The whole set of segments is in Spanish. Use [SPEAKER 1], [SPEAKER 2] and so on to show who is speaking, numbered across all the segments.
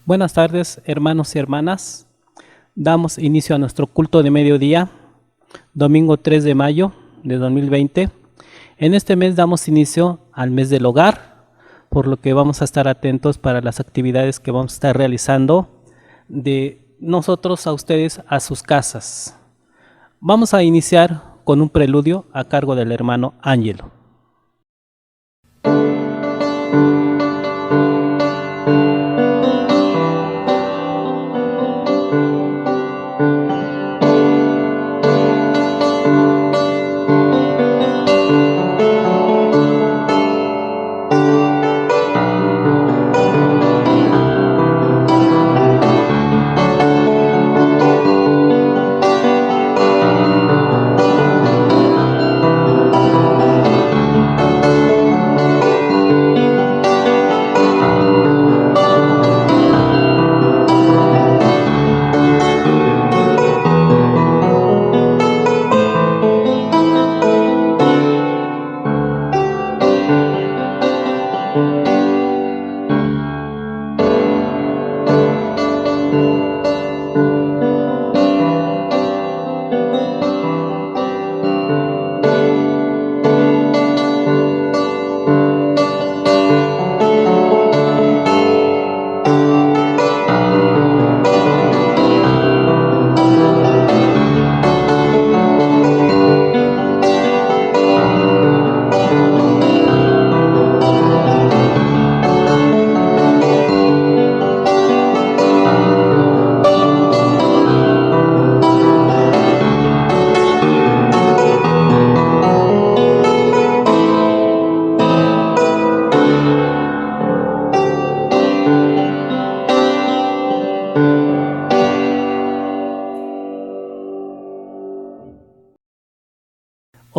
[SPEAKER 1] Buenas tardes, hermanos y hermanas. Damos inicio a nuestro culto de mediodía, domingo 3 de mayo de 2020. En este mes damos inicio al mes del hogar, por lo que vamos a estar atentos para las actividades que vamos a estar realizando de nosotros a ustedes a sus casas. Vamos a iniciar con un preludio a cargo del hermano Ángelo.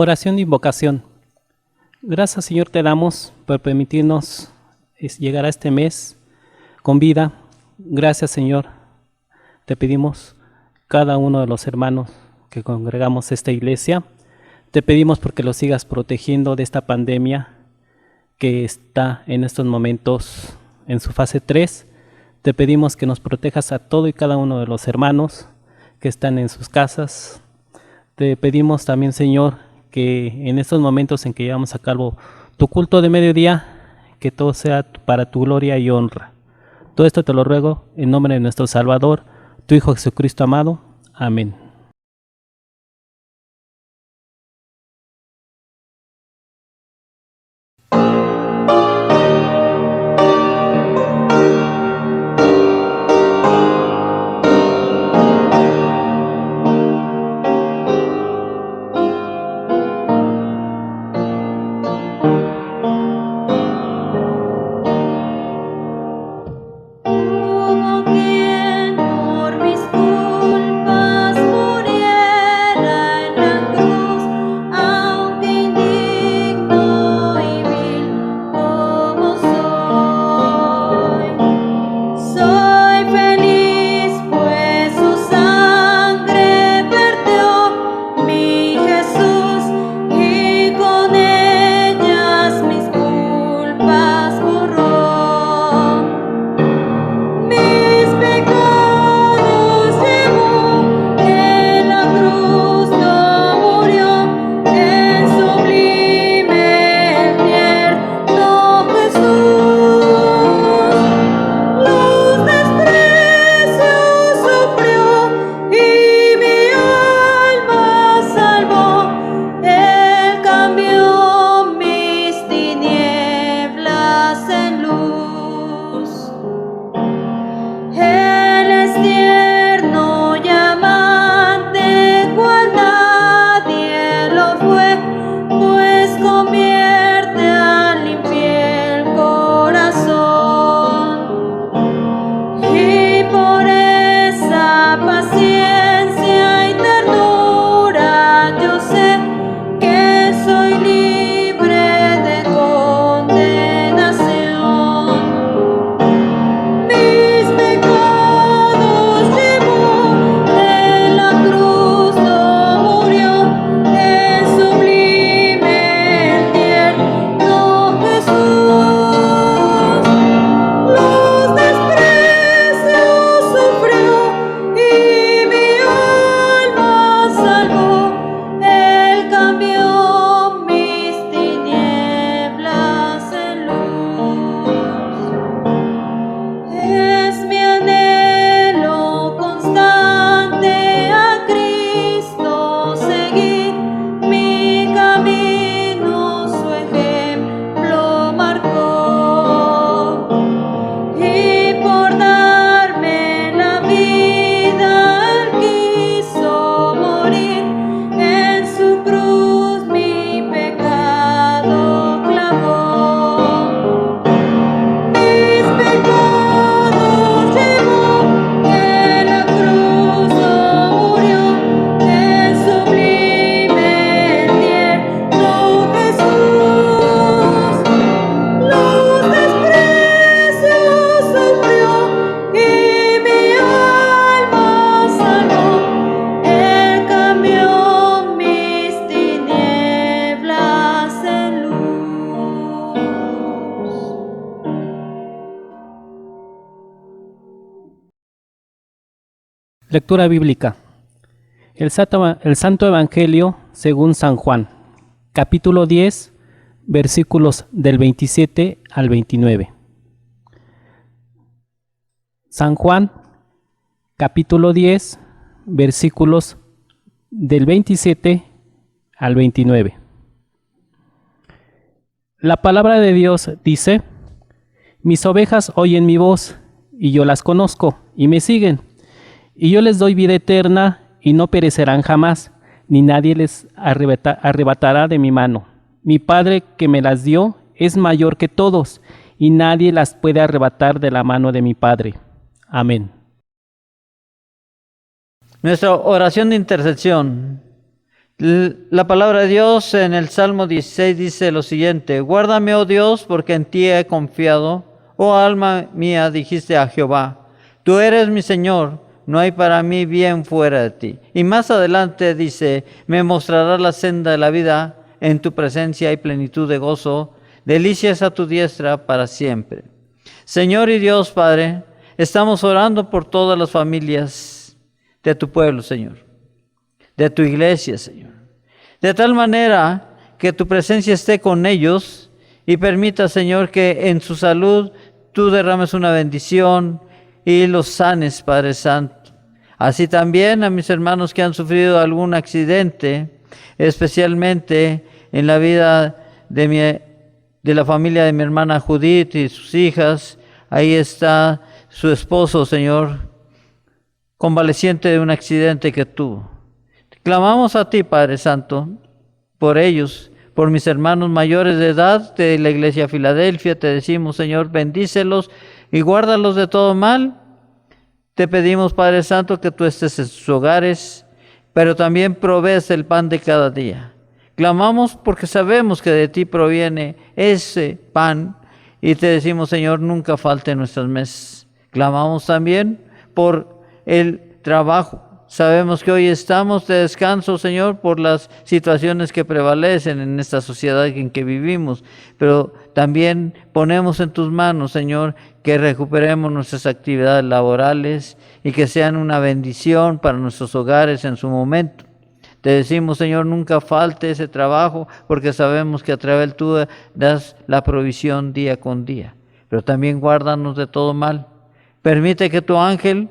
[SPEAKER 1] Oración de invocación. Gracias, Señor, te damos por permitirnos llegar a este mes con vida. Gracias, Señor. Te pedimos cada uno de los hermanos que congregamos esta iglesia. Te pedimos porque los sigas protegiendo de esta pandemia que está en estos momentos en su fase 3. Te pedimos que nos protejas a todo y cada uno de los hermanos que están en sus casas. Te pedimos también, Señor, que en estos momentos en que llevamos a cabo tu culto de mediodía, que todo sea para tu gloria y honra. Todo esto te lo ruego en nombre de nuestro Salvador, tu Hijo Jesucristo amado. Amén.
[SPEAKER 2] Mi Jesús, y con ella
[SPEAKER 1] Lectura bíblica. El Santo Evangelio según San Juan, capítulo 10, versículos del 27 al 29. San Juan, capítulo 10, versículos del 27 al 29. La palabra de Dios dice: mis ovejas oyen mi voz, y yo las conozco, y me siguen. Y yo les doy vida eterna, y no perecerán jamás, ni nadie les arrebatará de mi mano. Mi Padre que me las dio es mayor que todos, y nadie las puede arrebatar de la mano de mi Padre. Amén.
[SPEAKER 2] Nuestra oración de intercesión. La palabra de Dios en el Salmo 16 dice lo siguiente: guárdame, oh Dios, porque en ti he confiado. Oh alma mía, dijiste a Jehová, tú eres mi Señor, no hay para mí bien fuera de ti. Y más adelante dice: me mostrarás la senda de la vida, en tu presencia hay plenitud de gozo, delicias a tu diestra para siempre. Señor y Dios Padre, estamos orando por todas las familias de tu pueblo, Señor, de tu iglesia, Señor, de tal manera que tu presencia esté con ellos y permita, Señor, que en su salud tú derrames una bendición y los sanes, Padre Santo. Así también a mis hermanos que han sufrido algún accidente, especialmente en la vida de la familia de mi hermana Judith y sus hijas. Ahí está su esposo, Señor, convaleciente de un accidente que tuvo. Clamamos a ti, Padre Santo, por ellos, por mis hermanos mayores de edad de la Iglesia de Filadelfia. Te decimos, Señor, bendícelos y guárdalos de todo mal. Te pedimos, Padre Santo, que tú estés en sus hogares, pero también provees el pan de cada día. Clamamos porque sabemos que de ti proviene ese pan y te decimos, Señor, nunca falte en nuestras mesas. Clamamos también por el trabajo. Sabemos que hoy estamos de descanso, Señor, por las situaciones que prevalecen en esta sociedad en que vivimos. Pero también ponemos en tus manos, Señor, que recuperemos nuestras actividades laborales y que sean una bendición para nuestros hogares en su momento. Te decimos, Señor, nunca falte ese trabajo, porque sabemos que a través tú das la provisión día con día. Pero también guárdanos de todo mal. Permite que tu ángel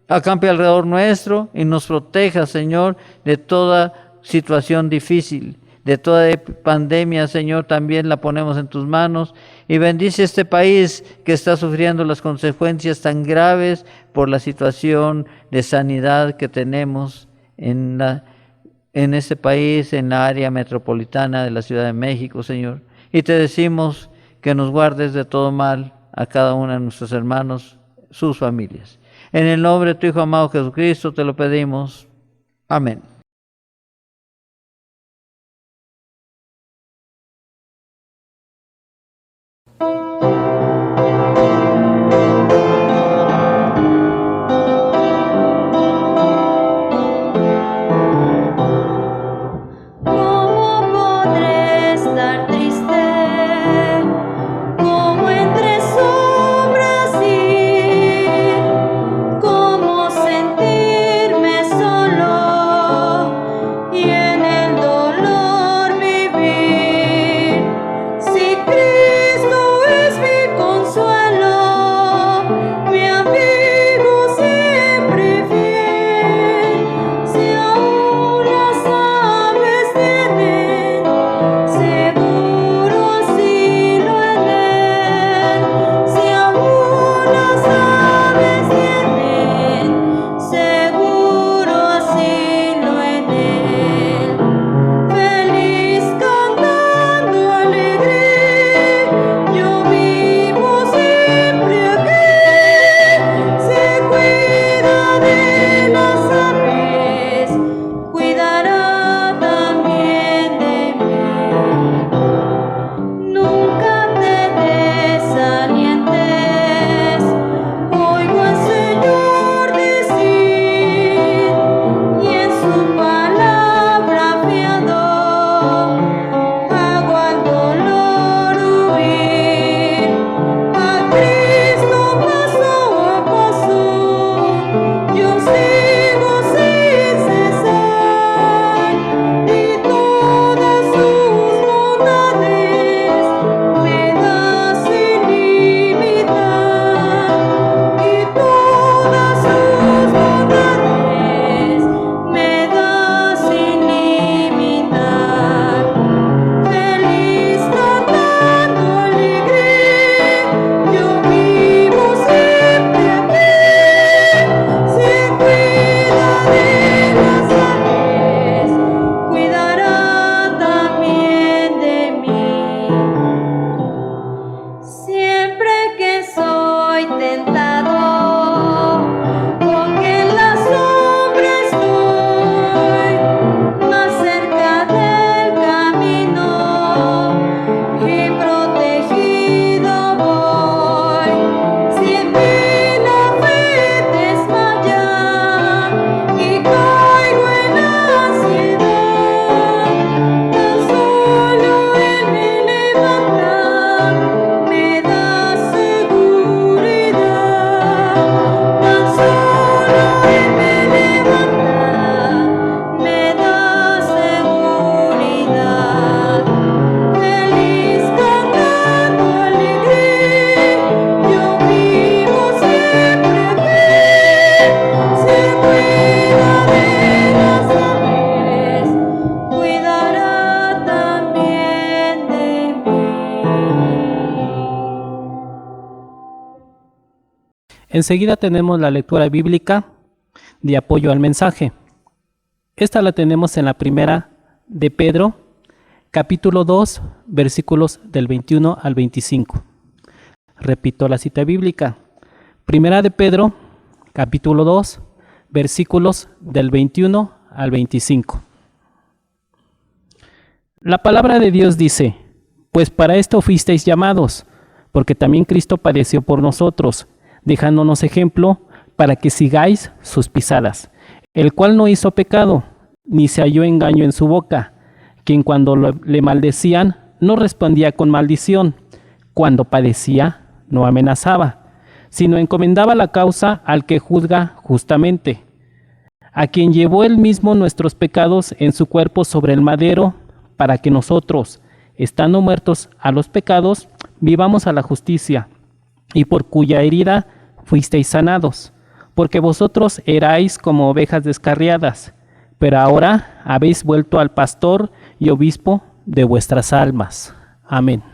[SPEAKER 2] acampe alrededor nuestro y nos proteja, Señor, de toda situación difícil, de toda pandemia, Señor, también la ponemos en tus manos. Y bendice este país que está sufriendo las consecuencias tan graves por la situación de sanidad que tenemos en este país, en la área metropolitana de la Ciudad de México, Señor. Y te decimos que nos guardes de todo mal a cada uno de nuestros hermanos, sus familias. En el nombre de tu Hijo amado Jesucristo te lo pedimos. Amén.
[SPEAKER 3] Si Cristo es
[SPEAKER 1] Enseguida tenemos la lectura bíblica de apoyo al mensaje. Esta la tenemos en la primera de Pedro, capítulo 2, versículos del 21 al 25. Repito la cita bíblica. Primera de Pedro, capítulo 2, versículos del 21 al 25. La palabra de Dios dice: pues para esto fuisteis llamados, porque también Cristo padeció por nosotros, dejándonos ejemplo para que sigáis sus pisadas, el cual no hizo pecado, ni se halló engaño en su boca, quien cuando le maldecían no respondía con maldición, cuando padecía no amenazaba, sino encomendaba la causa al que juzga justamente, a quien llevó él mismo nuestros pecados en su cuerpo sobre el madero, para que nosotros, estando muertos a los pecados, vivamos a la justicia, y por cuya herida fuisteis sanados, porque vosotros erais como ovejas descarriadas, pero ahora habéis vuelto al pastor y obispo de vuestras almas. Amén.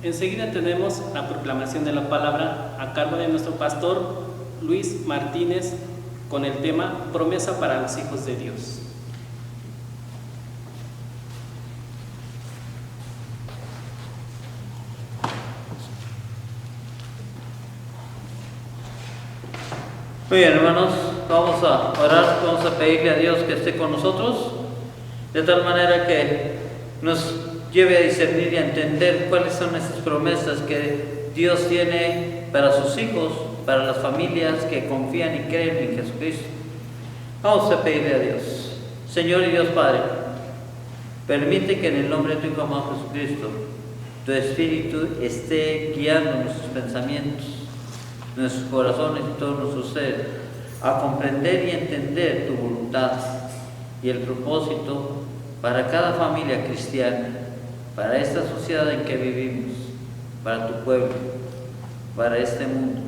[SPEAKER 1] Enseguida tenemos la proclamación de la palabra a cargo de nuestro pastor Luis Martínez con el tema Promesa para los hijos de Dios.
[SPEAKER 2] Muy bien, hermanos, vamos a orar, vamos a pedirle a Dios que esté con nosotros, de tal manera que nos lleve a discernir y a entender cuáles son esas promesas que Dios tiene para sus hijos, para las familias que confían y creen en Jesucristo. Vamos a pedirle a Dios. Señor y Dios Padre, permite que en el nombre de tu Hijo amado Jesucristo, tu Espíritu esté guiando nuestros pensamientos, nuestros corazones y todo nuestro ser, a comprender y entender tu voluntad y el propósito para cada familia cristiana, para esta sociedad en que vivimos, para tu pueblo, para este mundo.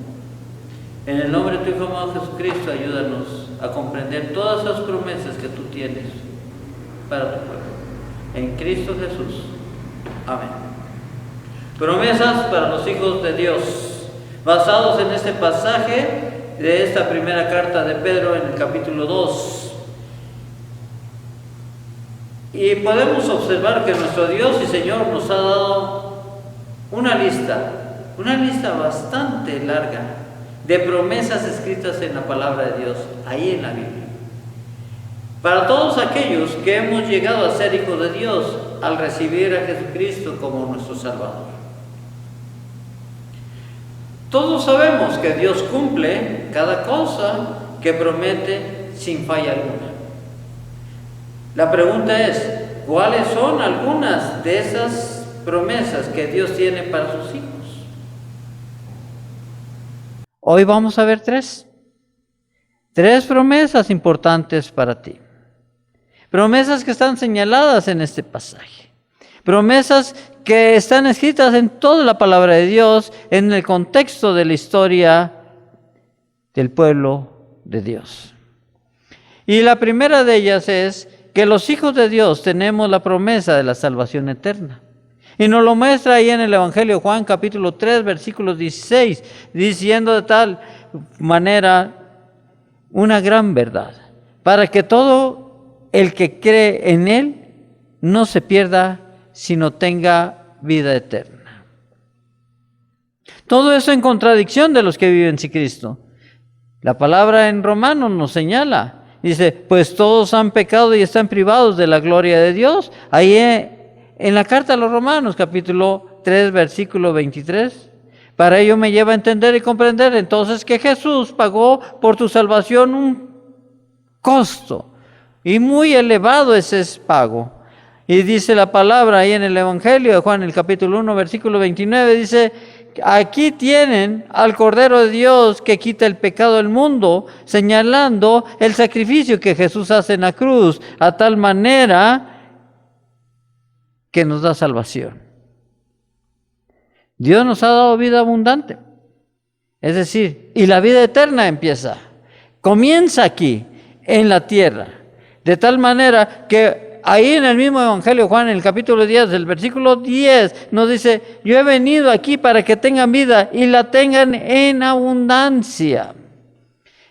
[SPEAKER 2] En el nombre de tu Hijo amado Jesucristo, ayúdanos a comprender todas las promesas que tú tienes para tu pueblo. En Cristo Jesús. Amén. Promesas para los hijos de Dios. Basados en este pasaje de esta primera carta de Pedro en el capítulo 2. Y podemos observar que nuestro Dios y Señor nos ha dado una lista bastante larga de promesas escritas en la palabra de Dios, ahí en la Biblia. Para todos aquellos que hemos llegado a ser hijos de Dios al recibir a Jesucristo como nuestro Salvador. Todos sabemos que Dios cumple cada cosa que promete sin falla alguna. La pregunta es, ¿cuáles son algunas de esas promesas que Dios tiene para sus hijos? Hoy vamos a ver tres promesas importantes para ti. Promesas que están señaladas en este pasaje. Promesas que están escritas en toda la palabra de Dios, en el contexto de la historia del pueblo de Dios. Y la primera de ellas es que los hijos de Dios tenemos la promesa de la salvación eterna. Y nos lo muestra ahí en el Evangelio de Juan, capítulo 3, versículos 16, diciendo de tal manera una gran verdad, para que todo el que cree en Él no se pierda, sino tenga vida eterna. Todo eso en contradicción de los que viven sin Cristo. La palabra en Romanos nos señala, dice, pues todos han pecado y están privados de la gloria de Dios. Ahí en la carta a los Romanos, capítulo 3, versículo 23. Para ello me lleva a entender y comprender entonces que Jesús pagó por tu salvación un costo, y muy elevado ese es pago. Y dice la palabra ahí en el Evangelio de Juan, el capítulo 1, versículo 29, dice, aquí tienen al Cordero de Dios que quita el pecado del mundo, señalando el sacrificio que Jesús hace en la cruz, a tal manera que nos da salvación. Dios nos ha dado vida abundante. Es decir, y la vida eterna comienza aquí, en la tierra. De tal manera que ahí en el mismo Evangelio Juan, en el capítulo 10, el versículo 10, nos dice, yo he venido aquí para que tengan vida y la tengan en abundancia.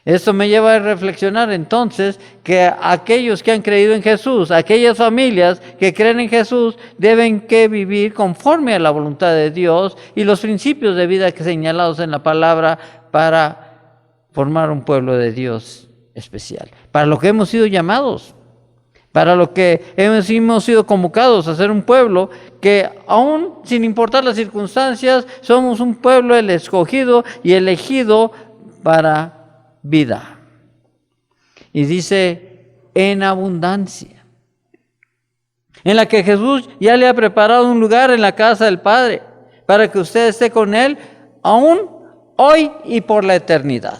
[SPEAKER 2] Esto me lleva a reflexionar entonces que aquellos que han creído en Jesús, aquellas familias que creen en Jesús, deben que vivir conforme a la voluntad de Dios y los principios de vida que señalados en la palabra para formar un pueblo de Dios especial, para lo que hemos sido llamados, para lo que hemos sido convocados a ser un pueblo que aún sin importar las circunstancias, somos un pueblo el escogido y elegido para vida. Y dice en abundancia, en la que Jesús ya le ha preparado un lugar en la casa del Padre para que usted esté con Él aún hoy y por la eternidad.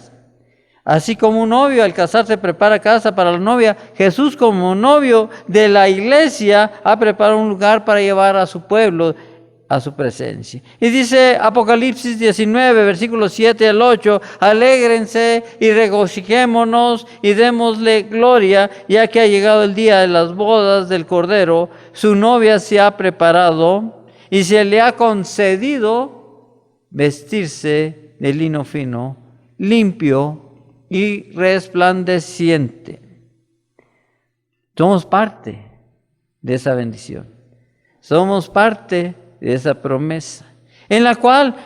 [SPEAKER 2] Así como un novio al casarse prepara casa para la novia, Jesús como novio de la iglesia ha preparado un lugar para llevar a su pueblo a su presencia. Y dice Apocalipsis 19, versículos 7 al 8, alégrense y regocijémonos y démosle gloria, ya que ha llegado el día de las bodas del Cordero. Su novia se ha preparado y se le ha concedido vestirse de lino fino, limpio y resplandeciente. Somos parte de esa bendición. Somos parte de esa promesa, en la cual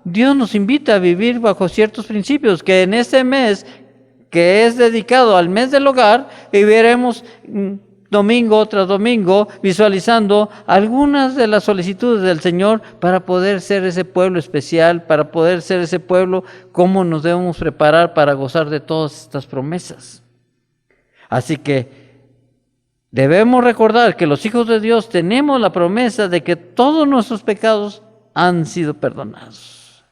[SPEAKER 2] Dios nos invita a vivir bajo ciertos principios, que en este mes, que es dedicado al mes del hogar, y veremos domingo tras domingo, visualizando algunas de las solicitudes del Señor para poder ser ese pueblo especial, para poder ser ese pueblo, cómo nos debemos preparar para gozar de todas estas promesas. Así que debemos recordar que los hijos de Dios tenemos la promesa de que todos nuestros pecados han sido perdonados.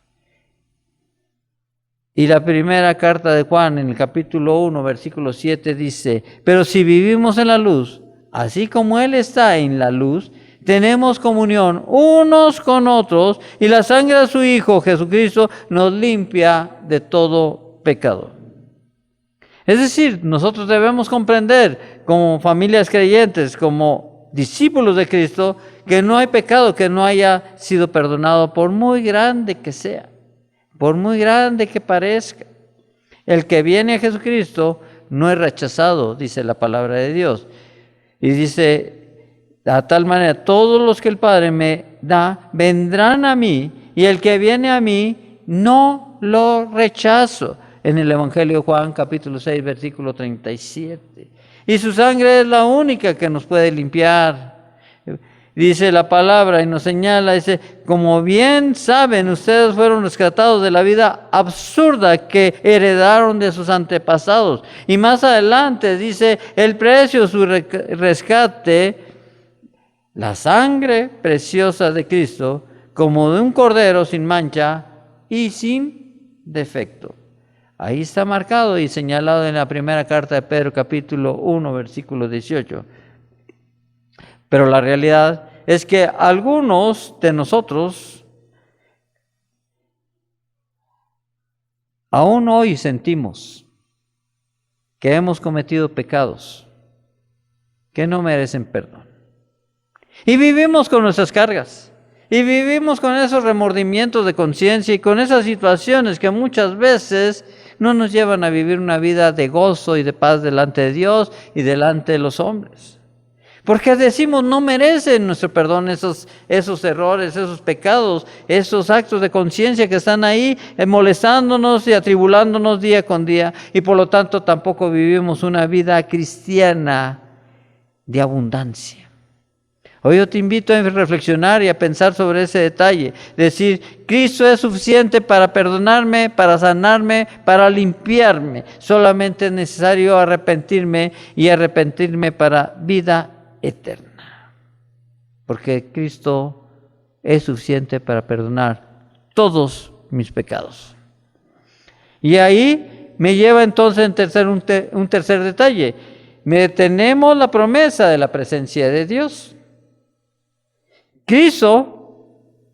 [SPEAKER 2] Y la primera carta de Juan, en el capítulo 1, versículo 7, dice, pero si vivimos en la luz, así como Él está en la luz, tenemos comunión unos con otros, y la sangre de su Hijo Jesucristo nos limpia de todo pecado. Es decir, nosotros debemos comprender como familias creyentes, como discípulos de Cristo, que no hay pecado que no haya sido perdonado, por muy grande que sea, por muy grande que parezca. El que viene a Jesucristo no es rechazado, dice la palabra de Dios. Y dice, de tal manera, todos los que el Padre me da, vendrán a mí, y el que viene a mí, no lo rechazo. En el Evangelio de Juan, capítulo 6, versículo 37. Y su sangre es la única que nos puede limpiar. Dice la palabra y nos señala, dice, como bien saben, ustedes fueron rescatados de la vida absurda que heredaron de sus antepasados. Y más adelante dice, el precio de su rescate, la sangre preciosa de Cristo, como de un cordero sin mancha y sin defecto. Ahí está marcado y señalado en la primera carta de Pedro, capítulo 1, versículo 18. Pero la realidad es que algunos de nosotros aún hoy sentimos que hemos cometido pecados que no merecen perdón. Y vivimos con nuestras cargas. Y vivimos con esos remordimientos de conciencia y con esas situaciones que muchas veces no nos llevan a vivir una vida de gozo y de paz delante de Dios y delante de los hombres. Porque decimos, no merecen nuestro perdón esos errores, esos pecados, esos actos de conciencia que están ahí molestándonos y atribulándonos día con día. Y por lo tanto tampoco vivimos una vida cristiana de abundancia. Hoy yo te invito a reflexionar y a pensar sobre ese detalle. Decir, Cristo es suficiente para perdonarme, para sanarme, para limpiarme. Solamente es necesario arrepentirme y arrepentirme para vida eterna. Porque Cristo es suficiente para perdonar todos mis pecados. Y ahí me lleva entonces un tercer detalle. Tenemos la promesa de la presencia de Dios. Cristo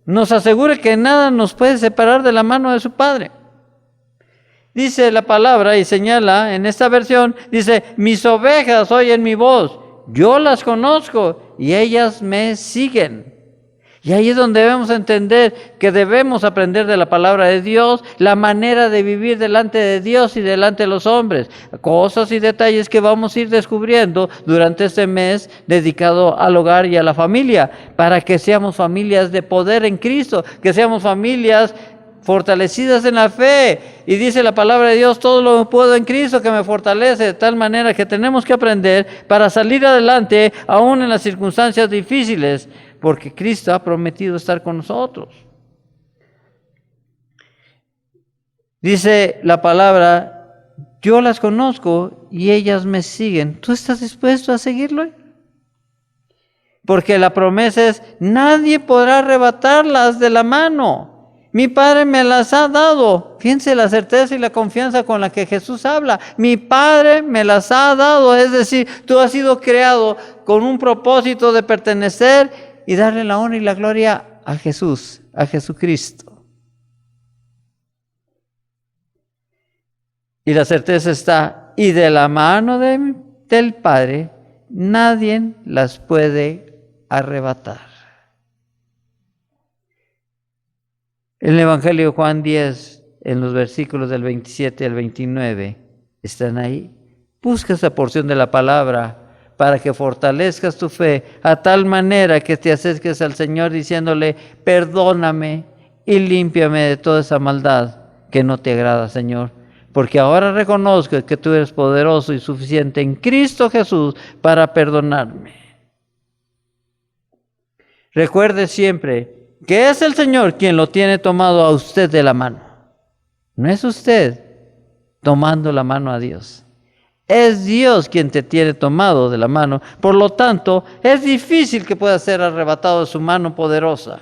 [SPEAKER 2] nos asegura que nada nos puede separar de la mano de su Padre. Dice la palabra y señala en esta versión, dice, mis ovejas oyen mi voz yo las conozco y ellas me siguen. Y ahí es donde debemos entender que debemos aprender de la palabra de Dios, la manera de vivir delante de Dios y delante de los hombres. Cosas y detalles que vamos a ir descubriendo durante este mes dedicado al hogar y a la familia, para que seamos familias de poder en Cristo, que seamos familias fortalecidas en la fe. Y dice la palabra de Dios, todo lo puedo en Cristo que me fortalece, de tal manera que tenemos que aprender para salir adelante aún en las circunstancias difíciles, porque Cristo ha prometido estar con nosotros. Dice la palabra, yo las conozco y ellas me siguen. ¿Tú estás dispuesto a seguirlo? Porque la promesa es, nadie podrá arrebatarlas de la mano. Mi Padre me las ha dado. Fíjense la certeza y la confianza con la que Jesús habla. Mi Padre me las ha dado. Es decir, tú has sido creado con un propósito de pertenecer y darle la honra y la gloria a Jesús, a Jesucristo. Y la certeza está, y de la mano del Padre, nadie las puede arrebatar. En el Evangelio de Juan 10, en los versículos del 27 al 29, están ahí. Busca esa porción de la palabra para que fortalezcas tu fe a tal manera que te acerques al Señor diciéndole, perdóname y límpiame de toda esa maldad que no te agrada, Señor. Porque ahora reconozco que tú eres poderoso y suficiente en Cristo Jesús para perdonarme. Recuerde siempre que es el Señor quien lo tiene tomado a usted de la mano. No es usted tomando la mano a Dios. Es Dios quien te tiene tomado de la mano. Por lo tanto, es difícil que pueda ser arrebatado de su mano poderosa.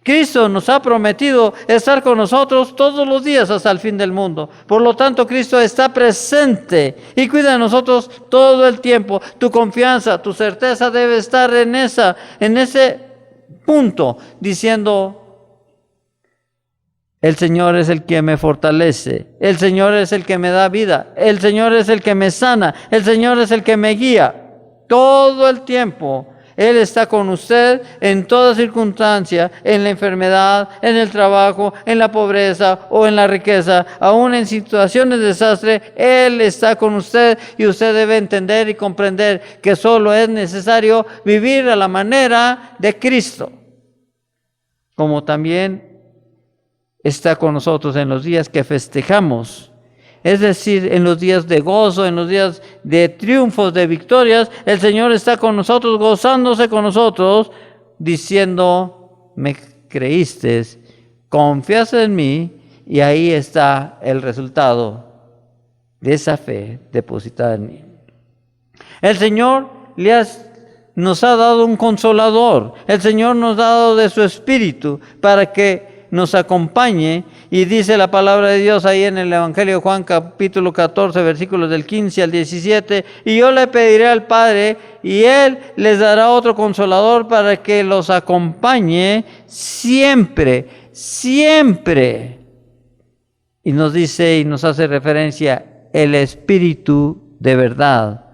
[SPEAKER 2] Cristo nos ha prometido estar con nosotros todos los días hasta el fin del mundo. Por lo tanto, Cristo está presente y cuida de nosotros todo el tiempo. Tu confianza, tu certeza debe estar en ese punto, diciendo, el Señor es el que me fortalece, el Señor es el que me da vida, el Señor es el que me sana, el Señor es el que me guía. Todo el tiempo Él está con usted en toda circunstancia, en la enfermedad, en el trabajo, en la pobreza o en la riqueza, aún en situaciones de desastre. Él está con usted y usted debe entender y comprender que solo es necesario vivir a la manera de Cristo, como también está con nosotros en los días que festejamos, es decir, en los días de gozo, en los días de triunfos, de victorias. El Señor está con nosotros, gozándose con nosotros, diciendo, me creíste, confiaste en mí, y ahí está el resultado de esa fe depositada en mí. El Señor nos ha dado un consolador, el Señor nos ha dado de su Espíritu para que nos acompañe, y dice la palabra de Dios ahí en el Evangelio de Juan capítulo 14 versículos del 15 al 17, y yo le pediré al Padre y Él les dará otro consolador para que los acompañe siempre, siempre. Y nos dice y nos hace referencia el Espíritu de verdad.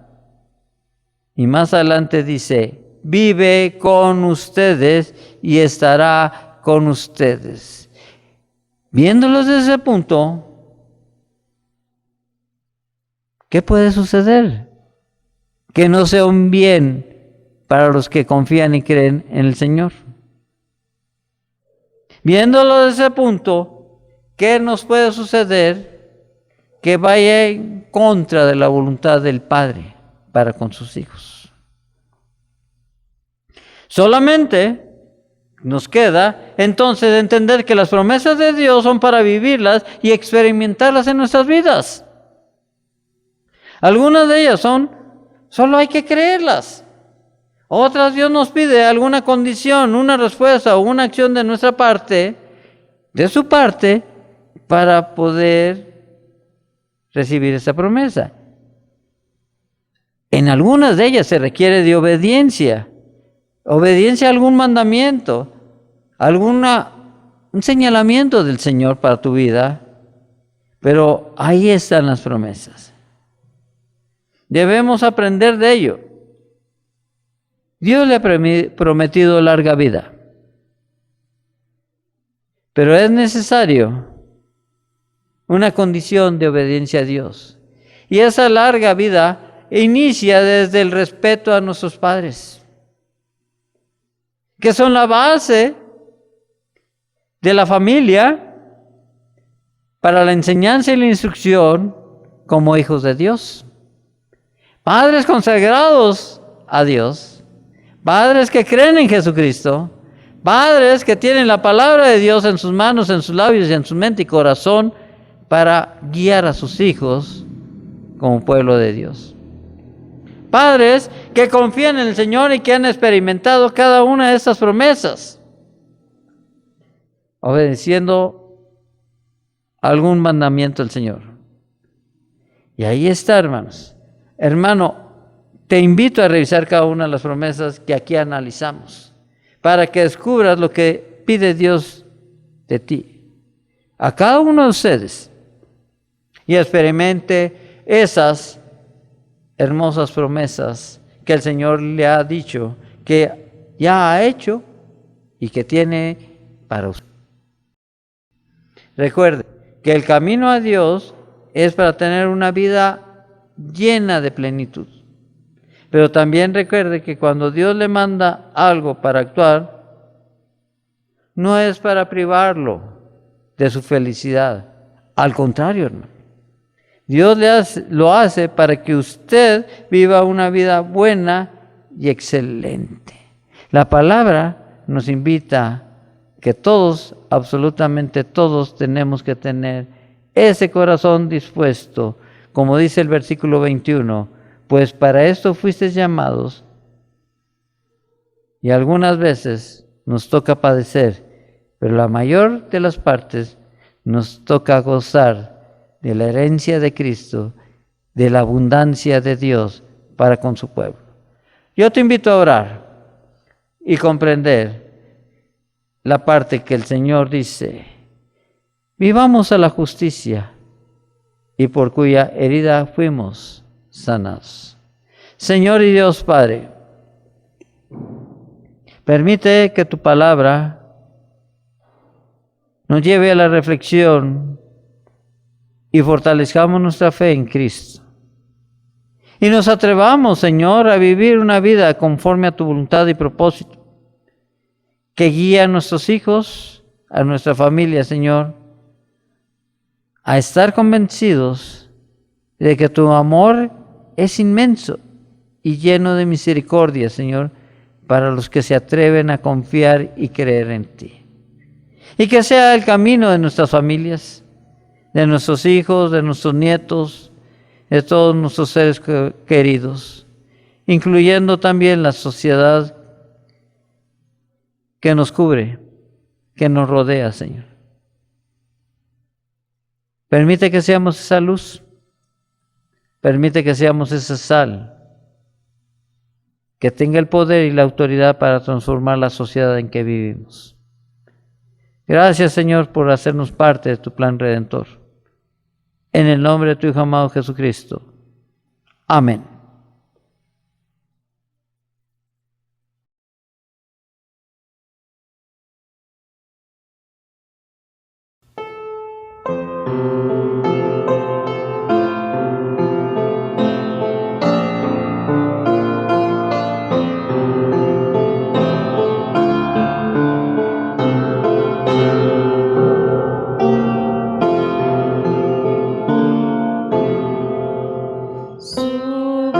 [SPEAKER 2] Y más adelante dice, vive con ustedes y estará con ustedes. Viéndolos desde ese punto, ¿qué puede suceder? Que no sea un bien para los que confían y creen en el Señor. Viéndolo desde ese punto, ¿qué nos puede suceder? Que vaya en contra de la voluntad del Padre para con sus hijos. Solamente nos queda entonces entender que las promesas de Dios son para vivirlas y experimentarlas en nuestras vidas. Algunas de ellas solo hay que creerlas. Otras Dios nos pide alguna condición, una respuesta o una acción de nuestra parte, de su parte, para poder recibir esa promesa. En algunas de ellas se requiere de obediencia a algún mandamiento, un señalamiento del Señor para tu vida, pero ahí están las promesas. Debemos aprender de ello. Dios le ha prometido larga vida, pero es necesario una condición de obediencia a Dios. Y esa larga vida inicia desde el respeto a nuestros padres, que son la base de la familia para la enseñanza y la instrucción como hijos de Dios. Padres consagrados a Dios, padres que creen en Jesucristo, padres que tienen la palabra de Dios en sus manos, en sus labios y en su mente y corazón para guiar a sus hijos como pueblo de Dios. Padres que confían en el Señor y que han experimentado cada una de estas promesas, obedeciendo algún mandamiento del Señor. Y ahí está, hermanos. Hermano, te invito a revisar cada una de las promesas que aquí analizamos, para que descubras lo que pide Dios de ti, a cada uno de ustedes, y experimente esas hermosas promesas que el Señor le ha dicho, que ya ha hecho y que tiene para usted. Recuerde que el camino a Dios es para tener una vida llena de plenitud. Pero también recuerde que cuando Dios le manda algo para actuar, no es para privarlo de su felicidad. Al contrario, hermano. Dios lo hace para que usted viva una vida buena y excelente. La palabra nos invita que todos, absolutamente todos, tenemos que tener ese corazón dispuesto, como dice el versículo 21, pues para esto fuisteis llamados, y algunas veces nos toca padecer, pero la mayor de las partes nos toca gozar de la herencia de Cristo, de la abundancia de Dios para con su pueblo. Yo te invito a orar y comprender la parte que el Señor dice: vivamos a la justicia, y por cuya herida fuimos sanados. Señor y Dios Padre, permite que tu palabra nos lleve a la reflexión y fortalezcamos nuestra fe en Cristo. Y nos atrevamos, Señor, a vivir una vida conforme a tu voluntad y propósito, que guía a nuestros hijos, a nuestra familia, Señor, a estar convencidos de que tu amor es inmenso y lleno de misericordia, Señor, para los que se atreven a confiar y creer en ti. Y que sea el camino de nuestras familias, de nuestros hijos, de nuestros nietos, de todos nuestros seres queridos, incluyendo también la sociedad que nos cubre, que nos rodea, Señor. Permite que seamos esa luz, permite que seamos esa sal, que tenga el poder y la autoridad para transformar la sociedad en que vivimos. Gracias, Señor, por hacernos parte de tu plan redentor. En el nombre de tu Hijo amado Jesucristo. Amén.
[SPEAKER 3] Su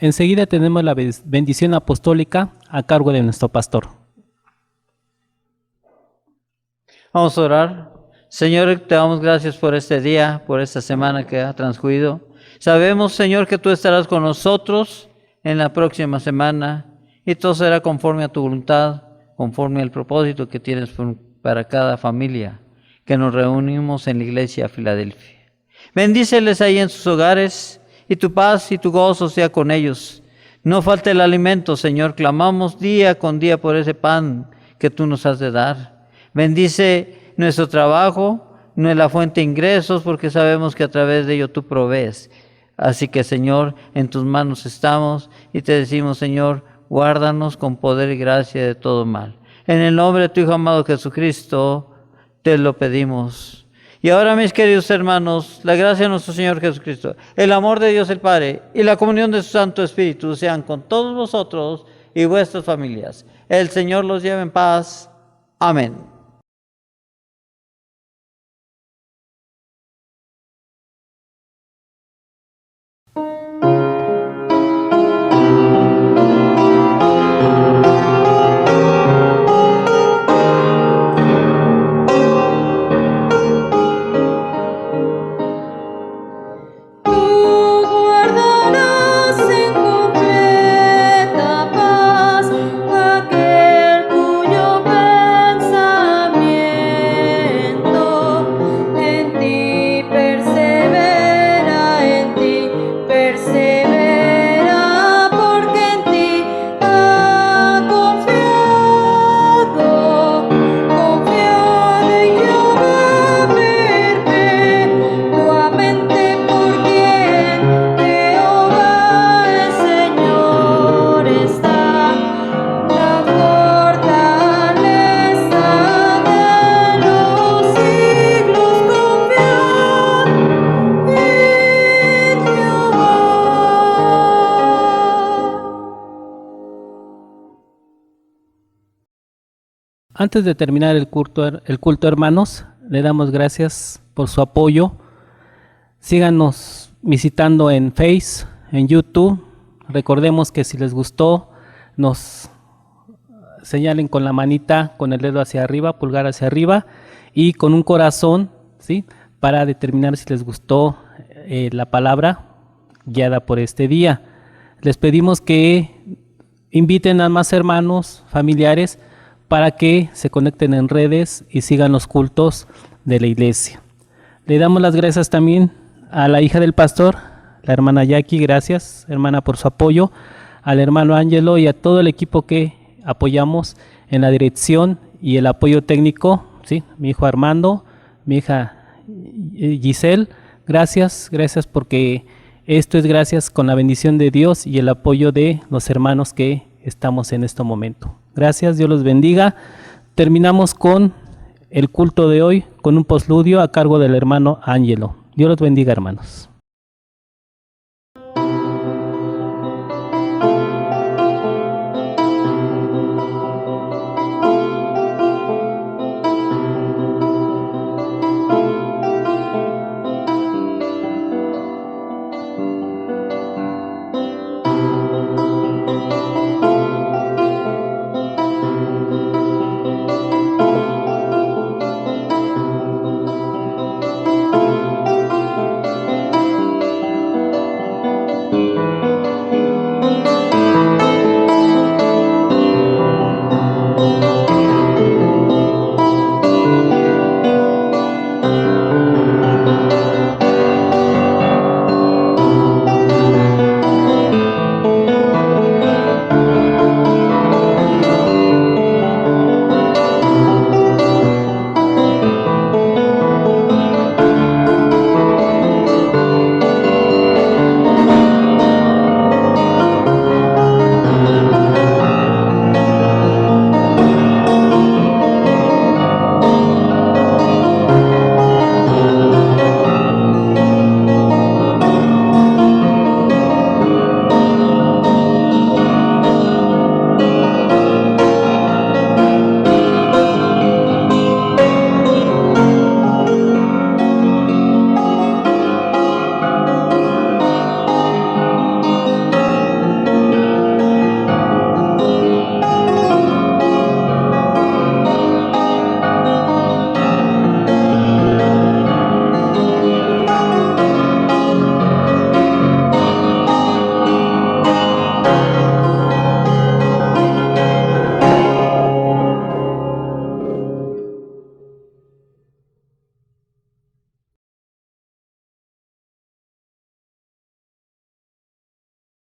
[SPEAKER 1] Enseguida tenemos la bendición apostólica a cargo de nuestro pastor.
[SPEAKER 2] Vamos a orar. Señor, te damos gracias por este día, por esta semana que ha transcurrido. Sabemos, Señor, que tú estarás con nosotros en la próxima semana y todo será conforme a tu voluntad, conforme al propósito que tienes para cada familia que nos reunimos en la iglesia Filadelfia. Bendíceles ahí en sus hogares y tu paz y tu gozo sea con ellos. No falte el alimento, Señor. Clamamos día con día por ese pan que tú nos has de dar. Bendice nuestro trabajo, no es la fuente de ingresos, porque sabemos que a través de ello tú provees. Así que, Señor, en tus manos estamos y te decimos, Señor, guárdanos con poder y gracia de todo mal. En el nombre de tu Hijo amado Jesucristo, te lo pedimos. Y ahora, mis queridos hermanos, la gracia de nuestro Señor Jesucristo, el amor de Dios el Padre y la comunión de su Santo Espíritu sean con todos vosotros y vuestras familias. El Señor los lleve en paz. Amén.
[SPEAKER 1] Antes de terminar el culto, hermanos, le damos gracias por su apoyo. Síganos visitando en Face, en YouTube. Recordemos que si les gustó, nos señalen con la manita, con el dedo hacia arriba, pulgar hacia arriba, y con un corazón, ¿sí?, para determinar si les gustó la palabra guiada por este día. Les pedimos que inviten a más hermanos, familiares, para que se conecten en redes y sigan los cultos de la iglesia. Le damos las gracias también a la hija del pastor, la hermana Jackie, gracias hermana por su apoyo, al hermano Ángelo y a todo el equipo que apoyamos en la dirección y el apoyo técnico, ¿sí?, mi hijo Armando, mi hija Giselle, gracias porque esto es gracias con la bendición de Dios y el apoyo de los hermanos que estamos en este momento. Gracias, Dios los bendiga. Terminamos con el culto de hoy, con un postludio a cargo del hermano Ángelo. Dios los bendiga, hermanos.